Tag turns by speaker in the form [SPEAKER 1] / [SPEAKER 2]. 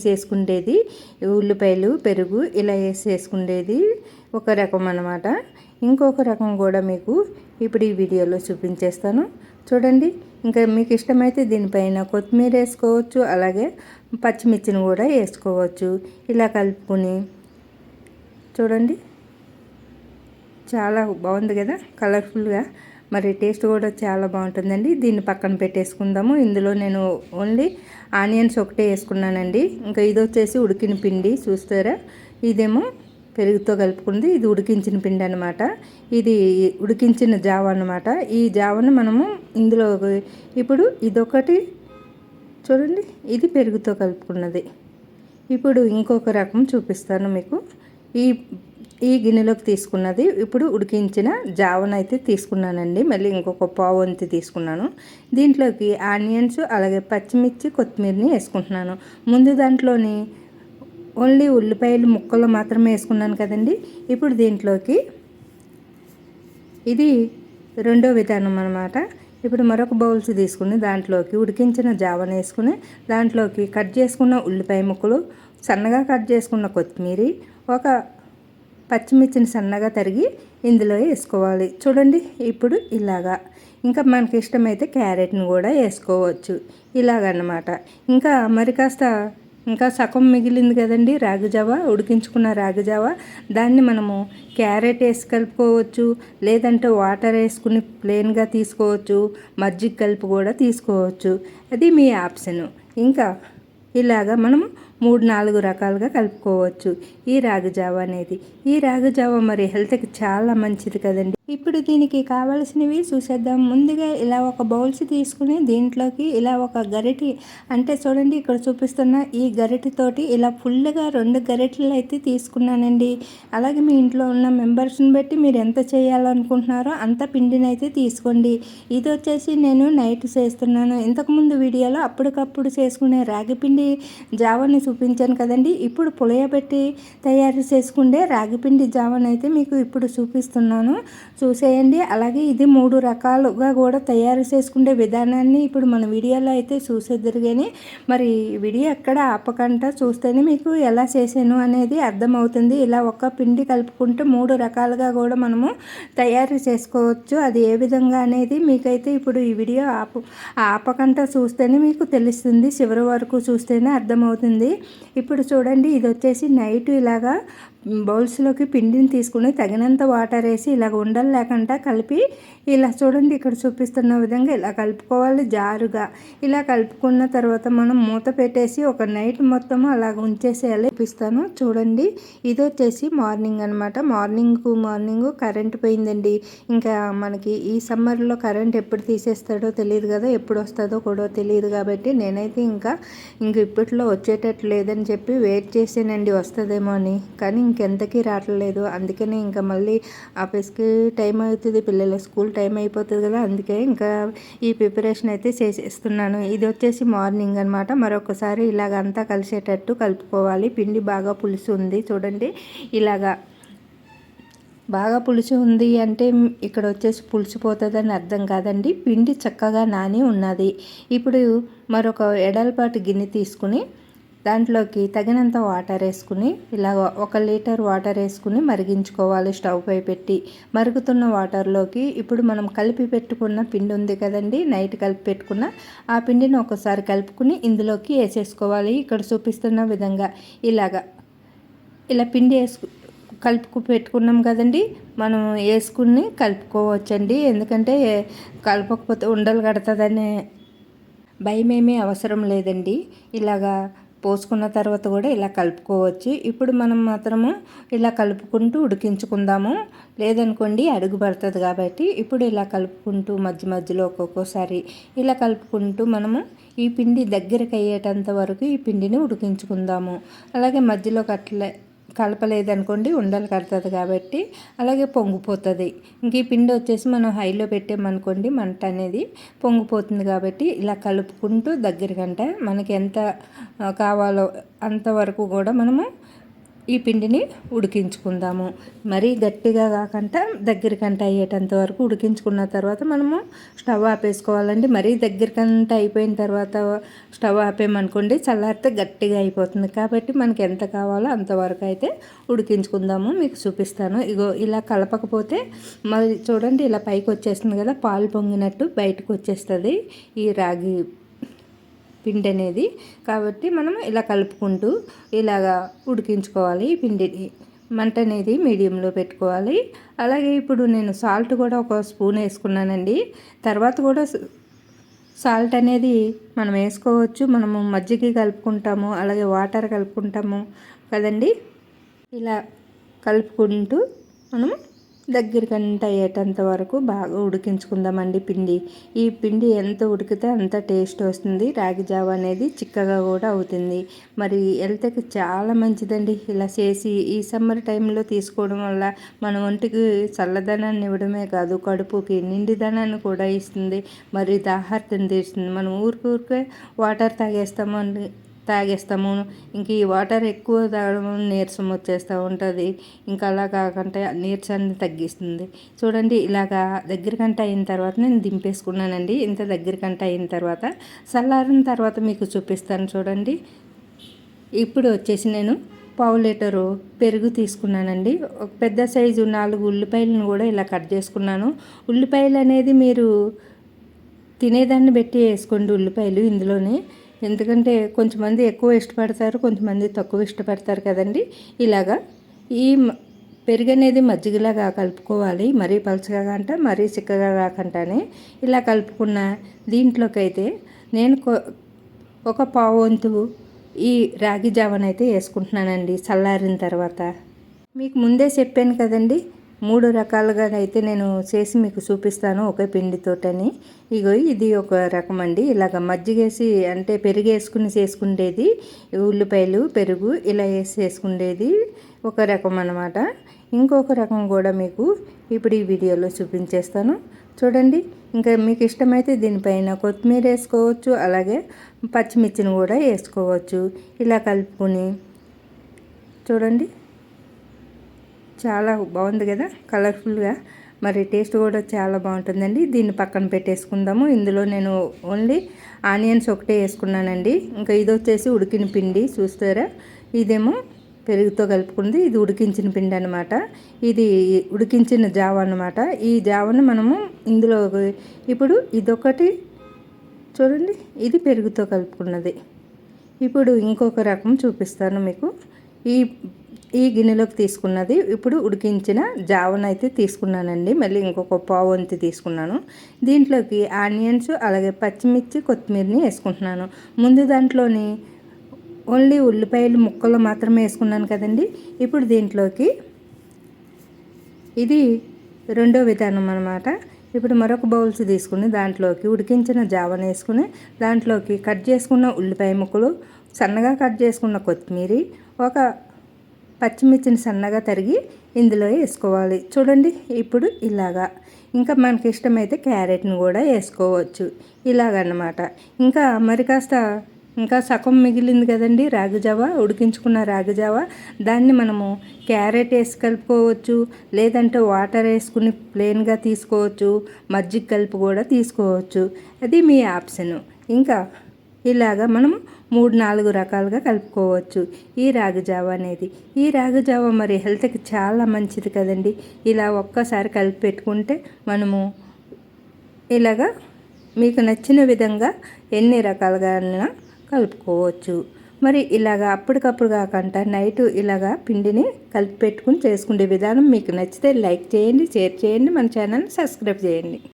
[SPEAKER 1] చేసుకునేది ఉల్లిపాయలు పెరుగు ఇలా వేసి చేసుకునేది ఒక రకం అన్నమాట. ఇంకొక రకం కూడా మీకు ఇప్పుడు ఈ వీడియోలో చూపించేస్తాను చూడండి. ఇంకా మీకు ఇష్టమైతే దీనిపైన కొత్తిమీర వేసుకోవచ్చు, అలాగే పచ్చిమిర్చిని కూడా వేసుకోవచ్చు. ఇలా కలుపుకొని చూడండి, చాలా బాగుంది కదా కలర్ఫుల్గా. మరి టేస్ట్ కూడా చాలా బాగుంటుందండి. దీన్ని పక్కన పెట్టేసుకుందాము. ఇందులో నేను ఓన్లీ ఆనియన్స్ ఒకటే వేసుకున్నానండి. ఇంకా ఇది వచ్చేసి ఉడికిన పిండి చూస్తారా, ఇదేమో పెరుగుతో కలుపుకుంది. ఇది ఉడికించిన పిండి అనమాట. ఇది ఉడికించిన జావ అనమాట. ఈ జావను మనము ఇందులో ఇప్పుడు ఇదొకటి చూడండి, ఇది పెరుగుతో కలుపుకున్నది. ఇప్పుడు ఇంకొక రకం చూపిస్తాను మీకు. ఈ గిన్నెలోకి తీసుకున్నది ఇప్పుడు ఉడికించిన జావనైతే తీసుకున్నానండి. మళ్ళీ ఇంకొక పావు వంతు తీసుకున్నాను. దీంట్లోకి ఆనియన్స్ అలాగే పచ్చిమిర్చి కొత్తిమీరని వేసుకుంటున్నాను. ముందు దాంట్లోని ఓన్లీ ఉల్లిపాయలు ముక్కలు మాత్రమే వేసుకున్నాను కదండి. ఇప్పుడు దీంట్లోకి ఇది రెండో విధానం అన్నమాట. ఇప్పుడు మరొక బౌల్స్ తీసుకుని దాంట్లోకి ఉడికించిన జావను వేసుకుని దాంట్లోకి కట్ చేసుకున్న ఉల్లిపాయ ముక్కలు, సన్నగా కట్ చేసుకున్న కొత్తిమీర, ఒక పచ్చిమిర్చిని సన్నగా తరిగి ఇందులో వేసుకోవాలి చూడండి. ఇప్పుడు ఇలాగా ఇంకా మనకి ఇష్టమైతే క్యారెట్ని కూడా వేసుకోవచ్చు ఇలాగన్నమాట. ఇంకా మరి కాస్త ఇంకా సగం మిగిలింది కదండి రాగిజావ, ఉడికించుకున్న రాగిజావ, దాన్ని మనము క్యారెట్ వేసి కలుపుకోవచ్చు, లేదంటే వాటర్ వేసుకుని ప్లెయిన్గా తీసుకోవచ్చు, మజ్జిగ కలిపి కూడా తీసుకోవచ్చు. అది మీ ఆప్షను. ఇంకా ఇలాగా మనము 3-4 రకాలుగా కలుపుకోవచ్చు ఈ రాగిజావ అనేది. ఈ రాగిజావ మరి హెల్త్కి చాలా మంచిది కదండి. ఇప్పుడు దీనికి కావాల్సినవి చూసేద్దాం. ముందుగా ఇలా ఒక బౌల్స్ తీసుకుని దీంట్లోకి ఇలా ఒక గరిటె, అంటే చూడండి ఇక్కడ చూపిస్తున్న ఈ గరిటెతోటి ఇలా ఫుల్గా 2 గరిటెలు అయితే తీసుకున్నానండి. అలాగే మీ ఇంట్లో ఉన్న మెంబర్స్ని బట్టి మీరు ఎంత చేయాలనుకుంటున్నారో అంత పిండిని అయితే తీసుకోండి. ఇది వచ్చేసి నేను నైట్ చేస్తున్నాను. ఇంతకుముందు వీడియోలో అప్పటికప్పుడు చేసుకునే రాగి పిండి జావని చూపించాను కదండి. ఇప్పుడు పులయబెట్టి తయారు చేసుకుంటే రాగిపిండి జావనైతే మీకు ఇప్పుడు చూపిస్తున్నాను, చూసేయండి. అలాగే ఇది 3 రకాలుగా కూడా తయారు చేసుకునే విధానాన్ని ఇప్పుడు మన వీడియోలో అయితే చూసేద్దరు. కానీ మరి వీడియో ఎక్కడ ఆపకుండా చూస్తేనే మీకు ఎలా చేసాను అనేది అర్థమవుతుంది. ఇలా ఒక పిండి కలుపుకుంటే 3 రకాలుగా కూడా మనము తయారు చేసుకోవచ్చు. అది ఏ విధంగా అనేది మీకైతే ఇప్పుడు ఈ వీడియో ఆపకుండా చూస్తేనే మీకు తెలుస్తుంది, చివరి వరకు చూస్తేనే అర్థమవుతుంది. ఇప్పుడు చూడండి, ఇది వచ్చేసి నైట్ ఇలాగా బౌల్స్లోకి పిండిని తీసుకుని తగినంత వాటర్ వేసి ఇలాగ ఉండలు లేకుండా కలిపి ఇలా చూడండి ఇక్కడ చూపిస్తున్న విధంగా ఇలా కలుపుకోవాలి జారుగా. ఇలా కలుపుకున్న తర్వాత మనం మూత పెట్టేసి ఒక నైట్ మొత్తము అలాగ ఉంచేసేయాలి. చూపిస్తాను చూడండి. ఇది వచ్చేసి మార్నింగ్ అనమాట. మార్నింగ్ కరెంట్ పోయిందండి. ఇంకా మనకి ఈ సమ్మర్లో కరెంట్ ఎప్పుడు తీసేస్తాడో తెలియదు కదా, ఎప్పుడు వస్తుందో కూడా తెలియదు. కాబట్టి నేనైతే ఇంకా ఇప్పట్లో వచ్చేటట్టు లేదని చెప్పి వెయిట్ చేసానండి వస్తుందేమో అని. కానీ ఇంకెంతకీ రావట్లేదు. అందుకనే ఇంకా మళ్ళీ ఆఫీస్కి టైం అవుతుంది, పిల్లల స్కూల్ టైం అయిపోతుంది కదా, అందుకే ఇంకా ఈ ప్రిపరేషన్ అయితే చేసేస్తున్నాను. ఇది వచ్చేసి మార్నింగ్ అనమాట. మరొకసారి ఇలాగంతా కలిసేటట్టు కలుపుకోవాలి. పిండి బాగా పులుసు ఉంది చూడండి. ఇలాగా బాగా పులుసు ఉంది అంటే ఇక్కడ వచ్చేసి పులిసిపోతుందని అర్థం కాదండి. పిండి చక్కగా నాని ఉన్నది. ఇప్పుడు మరొక ఎడల్పాటి గిన్నె తీసుకుని దాంట్లోకి తగినంత వాటర్ వేసుకుని ఇలా 1 లీటర్ వాటర్ వేసుకుని మరిగించుకోవాలి స్టవ్ పై పెట్టి. మరుగుతున్న వాటర్లోకి ఇప్పుడు మనం కలిపి పెట్టుకున్న పిండి ఉంది కదండి, నైట్ కలిపి పెట్టుకున్న ఆ పిండిని ఒకసారి కలుపుకుని ఇందులోకి వేసేసుకోవాలి. ఇక్కడ చూపిస్తున్న విధంగా ఇలా పిండి కలుపుకు పెట్టుకున్నాం కదండి, మనం వేసుకుని కలుపుకోవచ్చండి. ఎందుకంటే కలపకపోతే ఉండలు కడుతుందనే భయమేమీ అవసరం లేదండి. ఇలాగా పోసుకున్న తర్వాత కూడా ఇలా కలుపుకోవచ్చు. ఇప్పుడు మనం మాత్రము ఇలా కలుపుకుంటూ ఉడికించుకుందాము, లేదనుకోండి అడుగు పడుతుంది. కాబట్టి ఇప్పుడు ఇలా కలుపుకుంటూ మధ్యలో ఒక్కొక్కసారి ఇలా కలుపుకుంటూ మనము ఈ పిండి దగ్గరకు అయ్యేటంత వరకు ఈ పిండిని ఉడికించుకుందాము. అలాగే మధ్యలో కలపలేదనుకోండి ఉండలు కడుతుంది కాబట్టి అలాగే పొంగిపోతుంది. ఇంక ఈ పిండి వచ్చేసి మనం హైలో పెట్టామనుకోండి మంట అనేది పొంగిపోతుంది. కాబట్టి ఇలా కలుపుకుంటూ దగ్గరకంటే మనకి ఎంత కావాలో అంతవరకు కూడా మనము ఈ పిండిని ఉడికించుకుందాము. మరీ గట్టిగా కాకుండా దగ్గరికంట అయ్యేటంత వరకు ఉడికించుకున్న తర్వాత మనము స్టవ్ ఆపేసుకోవాలండి. మరీ దగ్గరికంట అయిపోయిన తర్వాత స్టవ్ ఆపేమనుకోండి చల్లారితే గట్టిగా అయిపోతుంది. కాబట్టి మనకి ఎంత కావాలో అంతవరకు అయితే ఉడికించుకుందాము. మీకు చూపిస్తాను. ఇగో ఇలా కలపకపోతే మరి చూడండి ఇలా పైకి వచ్చేస్తుంది కదా, పాలు పొంగినట్టు బయటకు వచ్చేస్తుంది ఈ రాగి పిండి అనేది. కాబట్టి మనం ఇలా కలుపుకుంటూ ఇలాగా ఉడికించుకోవాలి ఈ పిండిని. మంట అనేది మీడియంలో పెట్టుకోవాలి. అలాగే ఇప్పుడు నేను సాల్ట్ కూడా ఒక స్పూన్ వేసుకున్నానండి. తర్వాత కూడా సాల్ట్ అనేది మనం వేసుకోవచ్చు. మనము మజ్జిగ కలుపుకుంటాము, అలాగే వాటర్ కలుపుకుంటాము కదండి. ఇలా కలుపుకుంటూ మనము దగ్గరికంట అయ్యేటంత వరకు బాగా ఉడికించుకుందామండి పిండి. ఈ పిండి ఎంత ఉడికితే అంత టేస్ట్ వస్తుంది. రాగి జావ అనేది చిక్కగా కూడా అవుతుంది. మరి హెల్త్కి చాలా మంచిదండి. ఇలా చేసి ఈ సమ్మర్ టైంలో తీసుకోవడం వల్ల మన ఒంటికి చల్లదనాన్ని ఇవ్వడమే కాదు, కడుపుకి నిండిదనాన్ని కూడా ఇస్తుంది. మరి దాహార్తిని తీస్తుంది. మనం ఊరికే వాటర్ తాగేస్తాము. ఇంక ఈ వాటర్ ఎక్కువ తాగడం నీరసం వచ్చేస్తూ ఉంటుంది. ఇంకా అలా కాకుండా నీరసాన్ని తగ్గిస్తుంది. చూడండి ఇలాగా దగ్గరికంట అయిన తర్వాత నేను దింపేసుకున్నానండి. ఇంత దగ్గరికంట అయిన తర్వాత చల్లారిన తర్వాత మీకు చూపిస్తాను చూడండి. ఇప్పుడు వచ్చేసి నేను పావు లీటరు పెరుగు తీసుకున్నానండి. ఒక పెద్ద సైజు 4 ఉల్లిపాయలను కూడా ఇలా కట్ చేసుకున్నాను. ఉల్లిపాయలు అనేది మీరు తినేదాన్ని బట్టి వేసుకోండి ఉల్లిపాయలు ఇందులోనే. ఎందుకంటే కొంతమంది ఎక్కువ ఇష్టపడతారు, కొంతమంది తక్కువ ఇష్టపడతారు కదండి. ఇలాగా ఈ పెరుగు అనేది మజ్జిగలాగా కలుపుకోవాలి. మరీ పలుచగా కాకుండా మరీ చిక్కగా కాకుండానే ఇలా కలుపుకున్న దీంట్లోకి అయితే నేను ఒక పావు వంతు ఈ రాగి జావనైతే వేసుకుంటున్నానండి చల్లారిన తర్వాత. మీకు ముందే చెప్పాను కదండి 3 రకాలుగా అయితే నేను చేసి మీకు చూపిస్తాను ఒకే పిండితోటని. ఇగో ఇది ఒక రకం అండి. ఇలాగ మజ్జిగేసి అంటే పెరుగు వేసుకుని చేసుకునేది, ఉల్లిపాయలు పెరుగు ఇలా వేసి చేసుకునేది ఒక రకం అన్నమాట. ఇంకొక రకం కూడా మీకు ఇప్పుడు ఈ వీడియోలో చూపించేస్తాను చూడండి. ఇంకా మీకు ఇష్టమైతే దీనిపైన కొత్తిమీర వేసుకోవచ్చు, అలాగే పచ్చిమిర్చిని కూడా వేసుకోవచ్చు. ఇలా కలుపుకొని చూడండి చాలా బాగుంది కదా కలర్ఫుల్గా. మరి టేస్ట్ కూడా చాలా బాగుంటుందండి. దీన్ని పక్కన పెట్టేసుకుందాము. ఇందులో నేను ఓన్లీ ఆనియన్స్ ఒకటే వేసుకున్నానండి. ఇంకా ఇది వచ్చేసి ఉడికిన పిండి చూస్తారా, ఇదేమో పెరుగుతో కలుపుకుంది. ఇది ఉడికించిన పిండి అనమాట. ఇది ఉడికించిన జావ అనమాట. ఈ జావను మనము ఇందులో ఇప్పుడు ఇదొకటి చూడండి, ఇది పెరుగుతో కలుపుకున్నది. ఇప్పుడు ఇంకొక రకం చూపిస్తాను మీకు. ఈ గిన్నెలోకి తీసుకున్నది ఇప్పుడు ఉడికించిన జావనైతే తీసుకున్నానండి. మళ్ళీ ఇంకొక పావు వంతు తీసుకున్నాను. దీంట్లోకి ఆనియన్స్ అలాగే పచ్చిమిర్చి కొత్తిమీరని వేసుకుంటున్నాను. ముందు దాంట్లోని ఓన్లీ ఉల్లిపాయలు ముక్కలు మాత్రమే వేసుకున్నాను కదండి. ఇప్పుడు దీంట్లోకి ఇది రెండో విధానం అన్నమాట. ఇప్పుడు మరొక బౌల్స్ తీసుకుని దాంట్లోకి ఉడికించిన జావను వేసుకుని దాంట్లోకి కట్ చేసుకున్న ఉల్లిపాయ ముక్కలు, సన్నగా కట్ చేసుకున్న కొత్తిమీర, ఒక పచ్చిమిర్చిని సన్నగా తరిగి ఇందులో వేసుకోవాలి. చూడండి ఇప్పుడు ఇలాగా. ఇంకా మనకి ఇష్టమైతే క్యారెట్ని కూడా వేసుకోవచ్చు ఇలాగన్నమాట. ఇంకా మరి కాస్త ఇంకా సగం మిగిలింది కదండి రాగి జావ, ఉడికించుకున్న రాగి జావ, దాన్ని మనము క్యారెట్ వేసి కలుపుకోవచ్చు, లేదంటే వాటర్ వేసుకుని ప్లెయిన్గా తీసుకోవచ్చు, మజ్జిగ కలిపి కూడా తీసుకోవచ్చు. అది మీ ఆప్షను. ఇంకా ఇలాగా మనము 3-4 రకాలుగా కలుపుకోవచ్చు ఈ రాగి జావ అనేది. ఈ రాగి జావ మరి హెల్త్కి చాలా మంచిది కదండి. ఇలా ఒక్కసారి కలిపి పెట్టుకుంటే మనము ఇలాగా మీకు నచ్చిన విధంగా ఎన్ని రకాలుగా కలుపుకోవచ్చు. మరి ఇలాగా అప్పటికప్పుడు కాకుండా నైట్ ఇలాగా పిండిని కలిపి పెట్టుకుని చేసుకునే విధానం మీకు నచ్చితే లైక్ చేయండి, షేర్ చేయండి, మన ఛానల్ని సబ్స్క్రైబ్ చేయండి.